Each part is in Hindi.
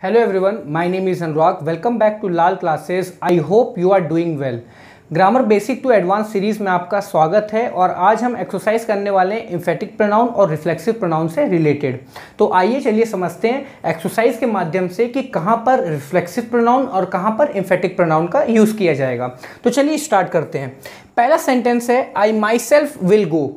Hello everyone, my name is Anurag. Welcome back to Lal Classes. I hope you are doing well. Grammar basic to advance series में आपका स्वागत है और आज हम एक्सरसाइज करने वाले हैं एम्फेटिक प्रोनाउन और रिफ्लेक्सिव प्रोनाउन से रिलेटेड। तो आइए चलिए समझते हैं एक्सरसाइज के माध्यम से कि कहाँ पर रिफ्लेक्सिव प्रोनाउन और कहाँ पर एम्फेटिक प्रोनाउन का यूज़ किया जाएगा। तो चलिए स्टार्ट करते हैं। पहला सेंटेंस है आई माई सेल्फ विल गो।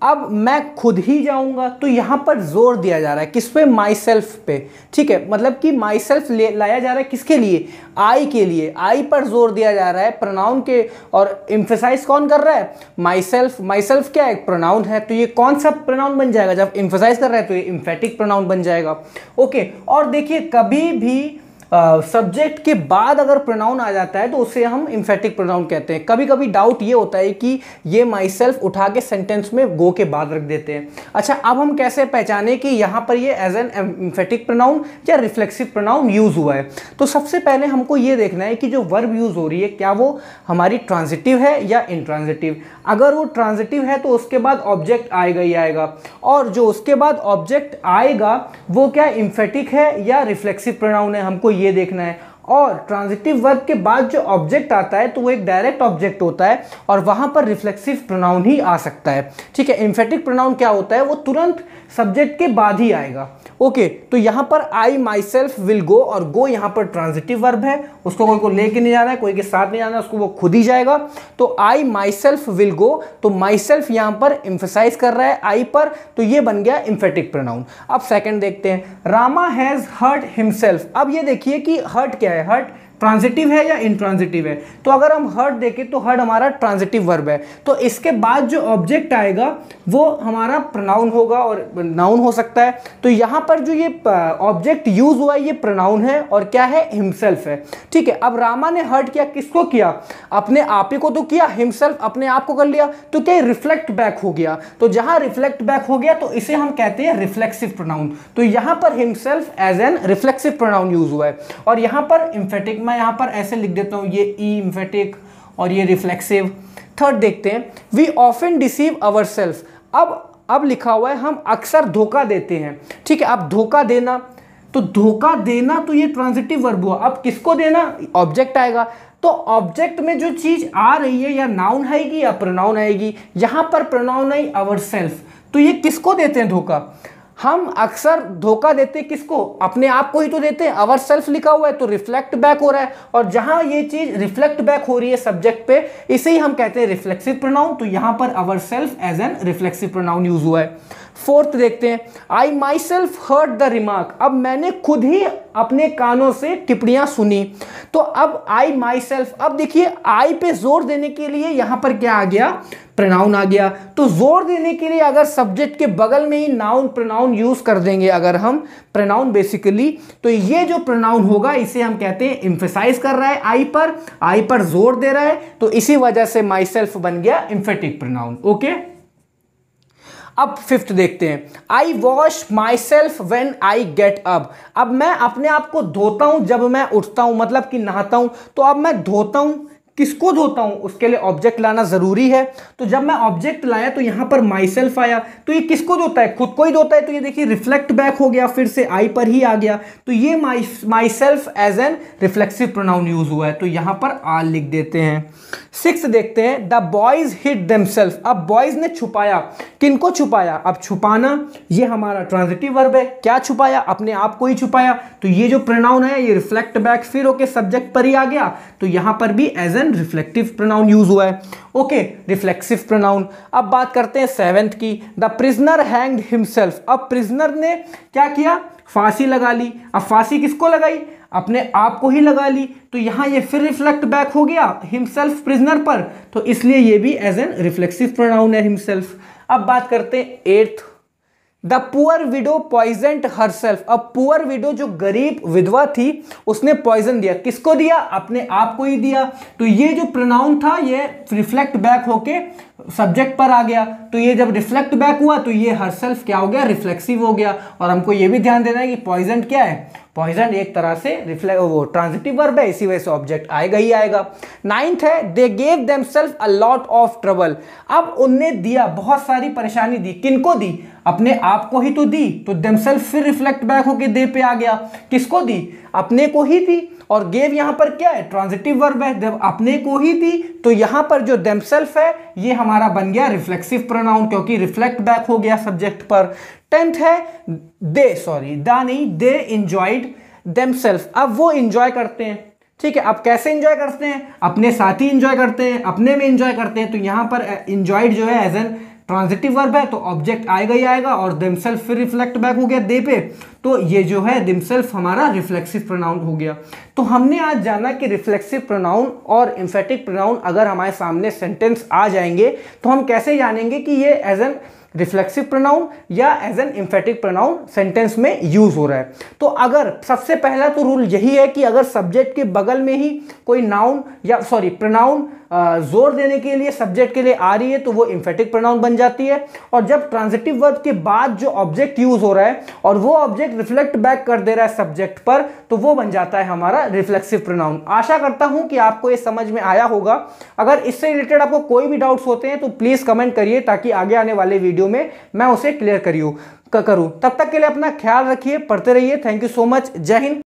अब मैं खुद ही जाऊंगा, तो यहाँ पर जोर दिया जा रहा है किस पे? माई सेल्फ पे। ठीक है, मतलब कि माई सेल्फ लाया जा रहा है किसके लिए? आई के लिए। आई पर जोर दिया जा रहा है प्रोनाउन के, और एम्फेसाइज कौन कर रहा है? My self. माई सेल्फ क्या है? एक प्रोनाउन है, तो ये कौन सा प्रोनाउन बन जाएगा? जब एम्फेसाइज कर रहा है तो ये एम्फेटिक प्रोनाउन बन जाएगा। ओके, और देखिए कभी भी सब्जेक्ट के बाद अगर प्रोनाउन आ जाता है तो उसे हम एम्फेटिक प्रोनाउन कहते हैं। कभी कभी डाउट ये होता है कि ये माई सेल्फ उठा के सेंटेंस में गो के बाद रख देते हैं। अच्छा, अब हम कैसे पहचाने कि यहाँ पर ये एज एन एम्फेटिक प्रोनाउन या रिफ्लेक्सिव प्रोनाउन यूज हुआ है? तो सबसे पहले हमको ये देखना है कि जो वर्ब यूज हो रही है क्या वो हमारी ट्रांजिटिव है या इंट्रांजिटिव। अगर वो ट्रांजिटिव है तो उसके बाद ऑब्जेक्ट आएगा ही आएगा, और जो उसके बाद ऑब्जेक्ट आएगा वो क्या एम्फेटिक है या रिफ्लेक्सिव प्रोनाउन है, हमको ये देखना है। और ट्रांजिटिव वर्ब के बाद जो ऑब्जेक्ट आता है तो वो एक डायरेक्ट ऑब्जेक्ट होता है और वहां पर रिफ्लेक्सिव प्रोनाउन ही आ सकता है। ठीक है, एम्फेटिक प्रोनाउन क्या होता है? वो तुरंत सब्जेक्ट के बाद ही आएगा। ओके, तो यहां पर आई माई सेल्फ विल गो, और गो यहां पर ट्रांजिटिव वर्ब है, उसको कोई को लेके नहीं जाना है, कोई के साथ नहीं जाना है, उसको वो खुद ही जाएगा। तो आई माई सेल्फ विल गो, तो माई सेल्फ यहां पर एम्फेसाइज कर रहा है आई पर, तो ये बन गया एम्फेटिक प्रोनाउन। अब सेकंड देखते हैं, रामा हैज हर्ट हिमसेल्फ। अब ये देखिए कि हर्ट क्या है? हर्ट ट्रांजिटिव है या इंट्रांजिटिव है? तो अगर हम हर्ट देखें तो हर्ट हमारा ट्रांजिटिव वर्ब है, तो इसके बाद जो ऑब्जेक्ट आएगा वो हमारा प्रोनाउन होगा और नाउन हो सकता है। तो यहाँ पर जो ये ऑब्जेक्ट यूज हुआ है ये प्रोनाउन है और क्या है? हिमसेल्फ है। ठीक है, अब रामा ने हर्ट किया, किसको किया? अपने आप ही को तो किया, हिमसेल्फ अपने आप को कर लिया, तो क्या रिफ्लेक्ट बैक हो गया। तो जहां रिफ्लेक्ट बैक हो गया तो इसे हम कहते हैं रिफ्लेक्सिव प्रोनाउन। तो यहां पर himself as an reflexive pronoun use हुआ है, और यहां पर एम्फेटिक मैं यहां पर ऐसे लिख देता हूं, ये ई एम्फेटिक और ये रिफ्लेक्सिव। थर्ड देखते हैं, we often deceive our self. अब लिखा हुआ है हम अक्सर धोखा देते हैं। ठीक है, अब धोखा देना, तो धोखा देना तो ये ट्रांजिटिव वर्ब हुआ। अब किसको देना? ऑब्जेक्ट आएगा, तो ऑब्जेक्ट में जो चीज आ रही है या नाउन आएगी या प्रोनाउन आएगी। यहां पर प्रोनाउन आई अवर सेल्फ, तो ये किसको देते हैं धोखा? हम अक्सर धोखा देते हैं किसको? अपने आप को ही तो देते हैं। अवर सेल्फ लिखा हुआ है तो रिफ्लेक्ट बैक हो रहा है, और जहां ये चीज रिफ्लेक्ट बैक हो रही है सब्जेक्ट पे, इसे ही हम कहते हैं रिफ्लेक्सिव प्रोनाउन। तो यहां पर our self as an reflexive pronoun use हुआ है। फोर्थ देखते हैं, I myself heard the remark. अब मैंने खुद ही अपने कानों से टिप्पणियां सुनी, तो अब आई माई सेल्फ, अब देखिए आई पे जोर देने के लिए यहां पर क्या आ गया? प्रोनाउन आ गया। तो जोर देने के लिए अगर सब्जेक्ट के बगल में ही नाउन प्रोनाउन यूज कर देंगे अगर हम प्रोनाउन बेसिकली, तो ये जो प्रोनाउन होगा इसे हम कहते हैं एम्फेसाइज कर रहा है आई पर जोर दे रहा है, तो इसी वजह से माई सेल्फ बन गया एम्फेटिक प्रोनाउन। ओके, अब फिफ्थ देखते हैं, I wash myself when I get up. अब मैं अपने आप को धोता हूं जब मैं उठता हूं, मतलब कि नहाता हूं। तो अब मैं धोता हूं, किसको धोता हूं? उसके लिए ऑब्जेक्ट लाना जरूरी है। तो जब मैं ऑब्जेक्ट लाया तो यहां पर माई सेल्फ आया, तो ये किसको धोता है? खुद को ही धोता है। तो ये देखिए रिफ्लेक्ट बैक हो गया, फिर से आई पर ही आ गया, तो ये myself as an reflexive pronoun use हुआ है, तो यहां पर आर लिख देते हैं। सिक्स देखते हैं, द बॉयज हिड देमसेल्फ। अब बॉयज ने छुपाया, किनको छुपाया? अब छुपाना ये हमारा ट्रांजिटिव वर्ब है। क्या छुपाया? अपने आप को ही छुपाया, तो ये जो प्रोनाउन है ये रिफ्लेक्ट बैक फिर होके सब्जेक्ट पर ही आ गया, तो यहां पर भी as an reflective pronoun use हुआ है। Okay, reflexive pronoun. अब बात करते हैं सेवेंथ की, द प्रिजनर हैंग्ड हिमसेल्फ। अब प्रिजनर ने क्या किया? फांसी लगा ली। अब फांसी किसको लगाई? अपने आप को ही लगा ली, तो यहां ये फिर रिफ्लेक्ट बैक हो गया हिमसेल्फ प्रिजनर पर, तो इसलिए ये भी एज एन रिफ्लेक्सिव प्रोनाउन है हिमसेल्फ। अब बात करते हैं eighth, the poor widow poisoned herself. अब पुअर विडो जो गरीब विधवा थी उसने पॉइजन दिया, किसको दिया? अपने आप को ही दिया, तो ये जो प्रोनाउन था ये रिफ्लेक्ट बैक होके सब्जेक्ट पर आ गया, तो ये जब रिफ्लेक्ट बैक हुआ तो ये हरसेल्फ क्या हो गया, रिफ्लेक्सिव हो गया। और हमको ये भी ध्यान देना है कि पॉइजन क्या है, पॉइजन एक तरह से वो ट्रांजिटिव वर्ब है, इसी वजह से ऑब्जेक्ट आएगा ही आएगा। 9th है they gave themselves a lot of trouble. अब उनने दिया, बहुत सारी परेशानी दी, किनको दी, अपने आप को ही तो दी, तो देमसेल्फ फिर रिफ्लेक्ट बैक होके दे पे आ गया, किसको दी, अपने को ही दी। और गेव यहां पर क्या है, ट्रांजिटिव वर्ब है, जब अपने को ही दी तो यहां पर जो देमसेल्फ है ये हमारा बन गया रिफ्लेक्सिव प्रोनाउन, क्योंकि रिफ्लेक्ट बैक हो गया सब्जेक्ट पर। 10th है दे इंजॉयड देमसेल्फ। अब वो इंजॉय करते हैं, ठीक है। अब कैसे इंजॉय करते हैं, अपने साथ ही इंजॉय करते हैं, अपने में इंजॉय करते हैं। तो यहां पर इंजॉयड जो है एज एन ट्रांजिटिव वर्ब है, तो ऑब्जेक्ट आएगा ही आएगा, और देमसेल्फ फिर रिफ्लेक्ट बैक हो गया दे पे, तो ये जो है देमसेल्फ हमारा रिफ्लेक्सिव प्रोनाउन हो गया। तो हमने आज जाना कि रिफ्लेक्सिव प्रोनाउन और एम्फेटिक प्रोनाउन अगर हमारे सामने सेंटेंस आ जाएंगे तो हम कैसे जानेंगे कि ये एज एन रिफ्लेक्सिव प्रोनाउन या as an emphatic pronoun sentence में यूज हो रहा है। तो अगर सबसे पहला तो रूल यही है कि अगर सब्जेक्ट के बगल में ही कोई नाउन या प्रोनाउन जोर देने के लिए सब्जेक्ट के लिए आ रही है तो वो एम्फेटिक प्रोनाउन बन जाती है। और जब ट्रांजिटिव वर्ब के बाद जो ऑब्जेक्ट यूज हो रहा है और वो ऑब्जेक्ट रिफ्लेक्ट बैक कर दे रहा है सब्जेक्ट पर, तो वो बन जाता है हमारा रिफ्लेक्सिव प्रोनाउन। आशा करता हूं कि आपको ये समझ में आया होगा। अगर इससे रिलेटेड आपको कोई भी डाउट्स होते हैं तो प्लीज कमेंट करिए, ताकि आगे आने वाले वीडियो में मैं उसे क्लियर करूं। तब तक के लिए अपना ख्याल रखिए, पढ़ते रहिए। Thank you so much. जय हिंद।